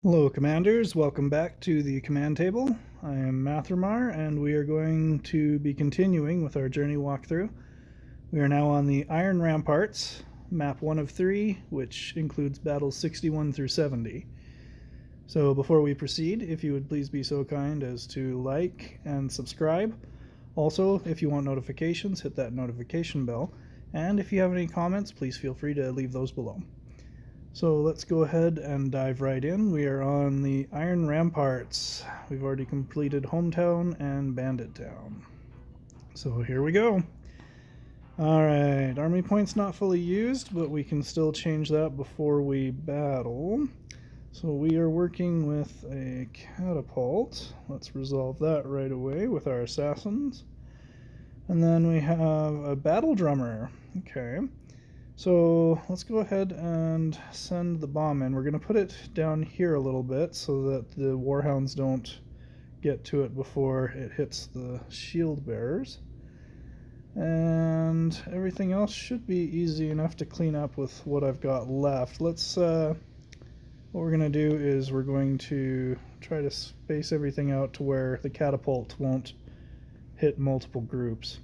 Hello Commanders, welcome back to the command table. I am Mathramar and we are going to be continuing with our journey walkthrough. We are now on the Iron Ramparts, map 1 of 3, which includes battles 61 through 70. So before we proceed, if you would please be so kind as to like and subscribe. Also, if you want notifications, hit that notification bell. And if you have any comments, please feel free to leave those below. So let's go ahead and dive right in. We are on the Iron Ramparts. We've already completed Hometown and Bandit Town. So here we go. Alright, army points not fully used, but we can still change that before we battle. So we are working with a catapult. Let's resolve that right away with our assassins. And then we have a battle drummer. Okay. So let's go ahead and send the bomb in. We're going to put it down here a little bit so that the warhounds don't get to it before it hits the shield bearers. And everything else should be easy enough to clean up with what I've got left. What we're going to do is we're going to try to space everything out to where the catapult won't hit multiple groups.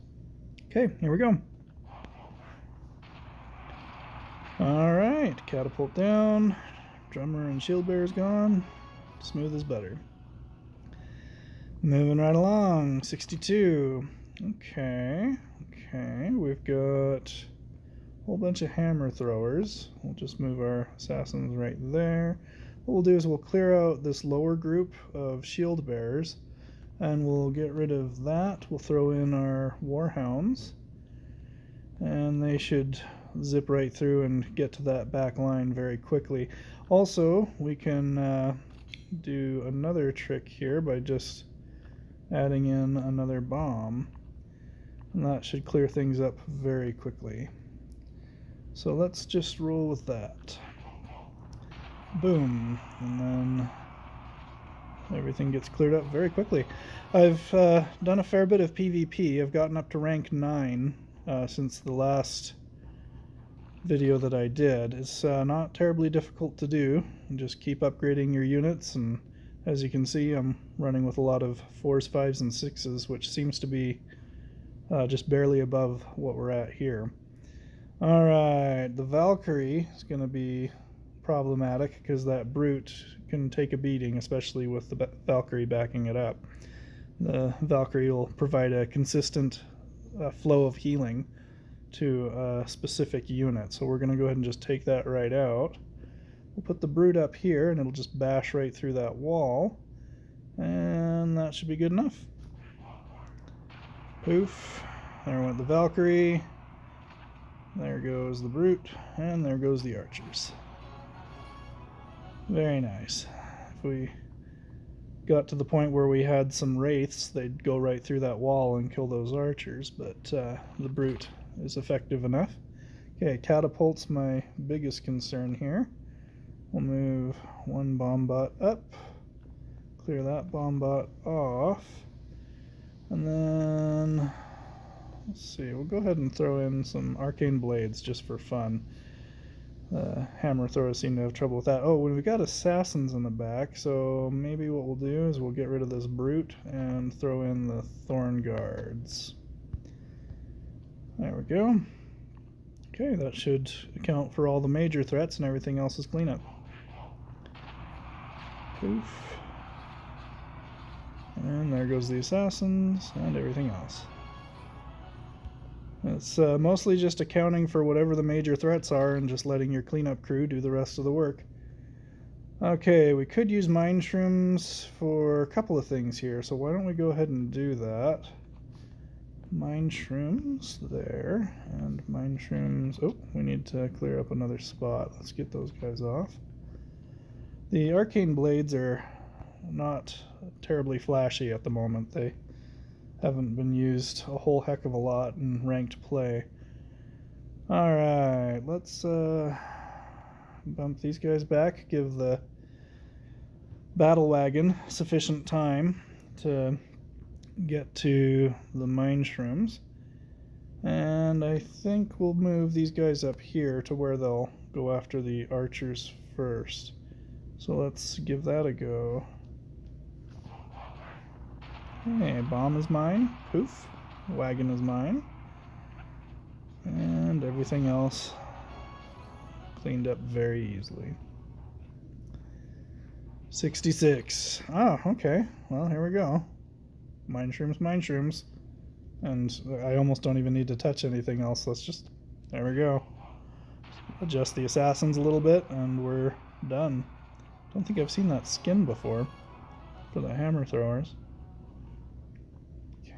Okay, here we go. Alright, catapult down, drummer and shield bearer's gone, smooth as butter. Moving right along, 62. Okay, we've got a whole bunch of hammer throwers. We'll just move our assassins right there. What we'll do is we'll clear out this lower group of shield bearers, and we'll get rid of that. We'll throw in our warhounds, and they should zip right through and get to that back line very quickly. Also, we can do another trick here by just adding in another bomb, and that should clear things up very quickly. So let's just roll with that. Boom, and then everything gets cleared up very quickly. I've done a fair bit of PvP. I've gotten up to rank 9 since the last video that I did. It's not terribly difficult to do. Just keep upgrading your units, and as you can see, I'm running with a lot of 4s, 5s, and 6s, which seems to be just barely above what we're at here. Alright, the Valkyrie is going to be problematic because that brute can take a beating, especially with the Valkyrie backing it up. The Valkyrie will provide a consistent flow of healing to a specific unit. So we're going to go ahead and just take that right out. We'll put the brute up here and it'll just bash right through that wall, and that should be good enough. Poof, there went the Valkyrie, there goes the brute, and there goes the archers. Very nice. If we got to the point where we had some wraiths, they'd go right through that wall and kill those archers, but the brute is effective enough. Okay, catapult's my biggest concern here. We'll move one bombot up, clear that bombot off, and then let's see, we'll go ahead and throw in some arcane blades just for fun. Hammer throwers seem to have trouble with that. Oh, we've got assassins in the back, so maybe what we'll do is we'll get rid of this brute and throw in the thorn guards. There we go. Okay, that should account for all the major threats, and everything else is cleanup. Poof. And there goes the assassins and everything else. It's mostly just accounting for whatever the major threats are and just letting your cleanup crew do the rest of the work. Okay, we could use mine shrooms for a couple of things here, so why don't we go ahead and do that. Mine shrooms there, and mine shrooms. Oh, we need to clear up another spot. Let's get those guys off. The arcane blades are not terribly flashy at the moment. They haven't been used a whole heck of a lot in ranked play. Alright, let's bump these guys back, give the battle wagon sufficient time to get to the mine shrooms, and I think we'll move these guys up here to where they'll go after the archers first. So let's give that a go. Okay, bomb is mine. Poof. Wagon is mine. And everything else cleaned up very easily. 66. Oh, okay. Well, here we go. Mine shrooms, mine shrooms. And I almost don't even need to touch anything else. Let's just... There we go. Adjust the assassins a little bit, and we're done. Don't think I've seen that skin before for the hammer throwers.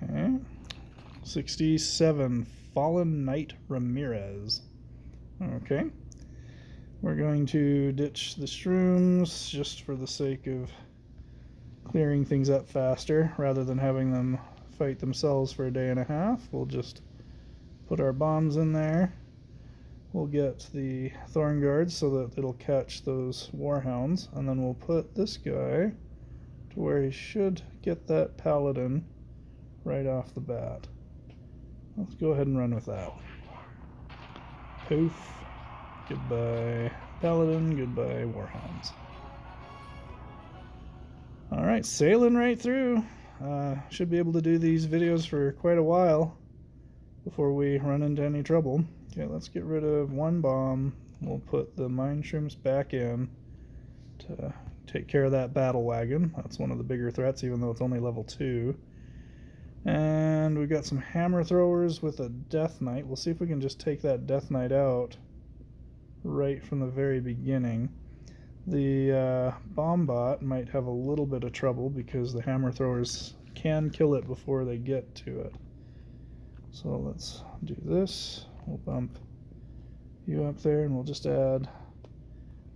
Okay. 67. Fallen Knight Ramirez. Okay. We're going to ditch the shrooms just for the sake of clearing things up faster rather than having them fight themselves for a day and a half. We'll just put our bombs in there. We'll get the thorn guards so that it'll catch those warhounds, and then we'll put this guy to where he should get that paladin right off the bat. Let's go ahead and run with that. Poof. Goodbye paladin, goodbye warhounds. Alright, sailing right through. Should be able to do these videos for quite a while before we run into any trouble. Okay, let's get rid of one bomb. We'll put the mine shrooms back in to take care of that battle wagon. That's one of the bigger threats, even though it's only level 2. And we've got some hammer throwers with a death knight. We'll see if we can just take that death knight out right from the very beginning. The bomb bot might have a little bit of trouble because the hammer throwers can kill it before they get to it. So let's do this. We'll bump you up there, and we'll just add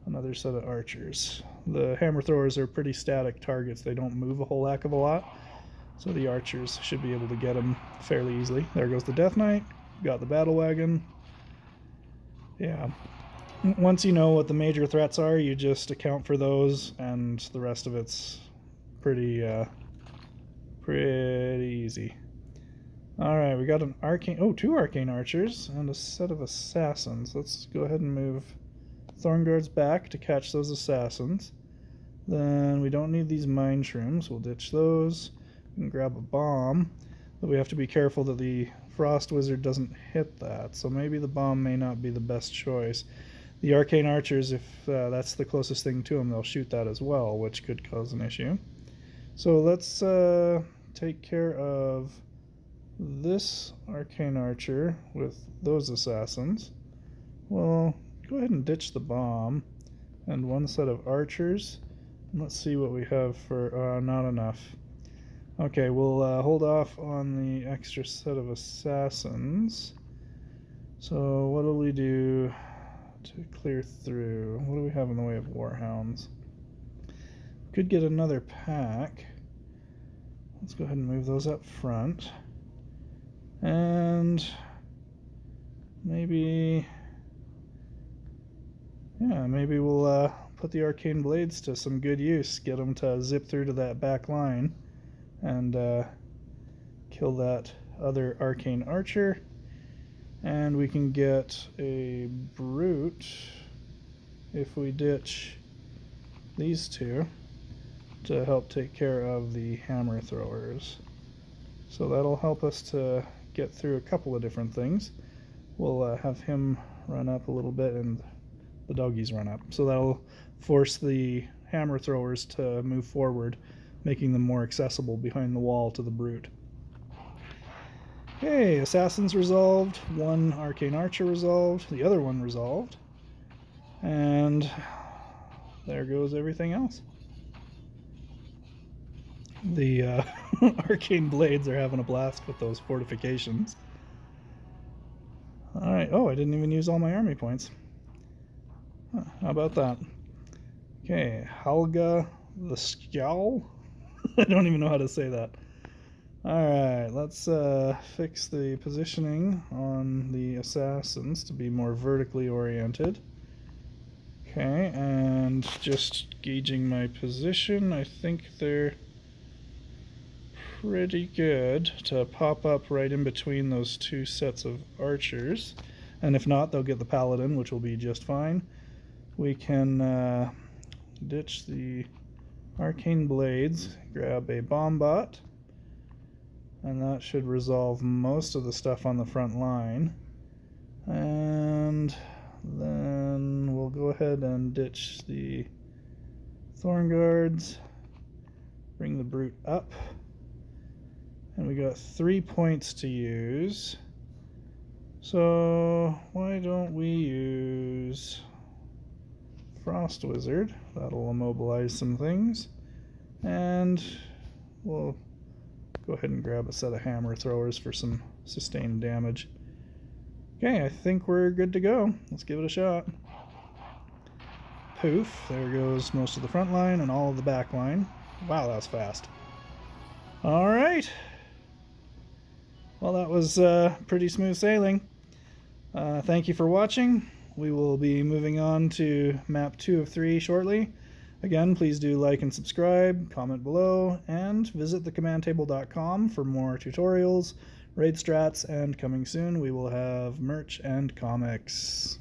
another set of archers. The hammer throwers are pretty static targets. They don't move a whole heck of a lot, so the archers should be able to get them fairly easily. There goes the Death Knight. Got the battle wagon. Yeah. Once you know what the major threats are, you just account for those, and the rest of it's pretty easy. Alright, we got an arcane... Oh, 2 arcane archers and a set of assassins. Let's go ahead and move thorn guards back to catch those assassins. Then we don't need these mine shrooms. We'll ditch those. We can grab a bomb, but we have to be careful that the frost wizard doesn't hit that, so maybe the bomb may not be the best choice. The arcane archers, if that's the closest thing to them, they'll shoot that as well, which could cause an issue. So let's take care of this arcane archer with those assassins. We'll go ahead and ditch the bomb and one set of archers. And let's see what we have for... not enough. Okay, we'll hold off on the extra set of assassins. So what do we do to clear through? What do we have in the way of warhounds? Could get another pack. Let's go ahead and move those up front. And maybe we'll put the arcane blades to some good use. Get them to zip through to that back line and kill that other arcane archer. And we can get a brute if we ditch these 2 to help take care of the hammer throwers. So that'll help us to get through a couple of different things. We'll have him run up a little bit and the doggies run up. So that'll force the hammer throwers to move forward, making them more accessible behind the wall to the brute. Okay, assassins resolved, 1 arcane archer resolved, the other one resolved, and there goes everything else. The arcane blades are having a blast with those fortifications. Alright, oh, I didn't even use all my army points. Huh, how about that? Okay, Halga the Skjold? I don't even know how to say that. Alright, let's fix the positioning on the assassins to be more vertically oriented. Okay, and just gauging my position, I think they're pretty good to pop up right in between those 2 sets of archers. And if not, they'll get the paladin, which will be just fine. We can ditch the arcane blades, grab a bomb bot, and that should resolve most of the stuff on the front line. And then we'll go ahead and ditch the thorn guards, bring the brute up, and we got 3 points to use. So why don't we use Frost Wizard? That'll immobilize some things, and we'll go ahead and grab a set of hammer throwers for some sustained damage. Okay, I think we're good to go. Let's give it a shot. Poof, there goes most of the front line and all of the back line. Wow, that was fast. Alright. Well, that was pretty smooth sailing. Thank you for watching. We will be moving on to map 2 of 3 shortly. Again, please do like and subscribe, comment below, and visit thecommandtable.com for more tutorials, raid strats, and coming soon we will have merch and comics.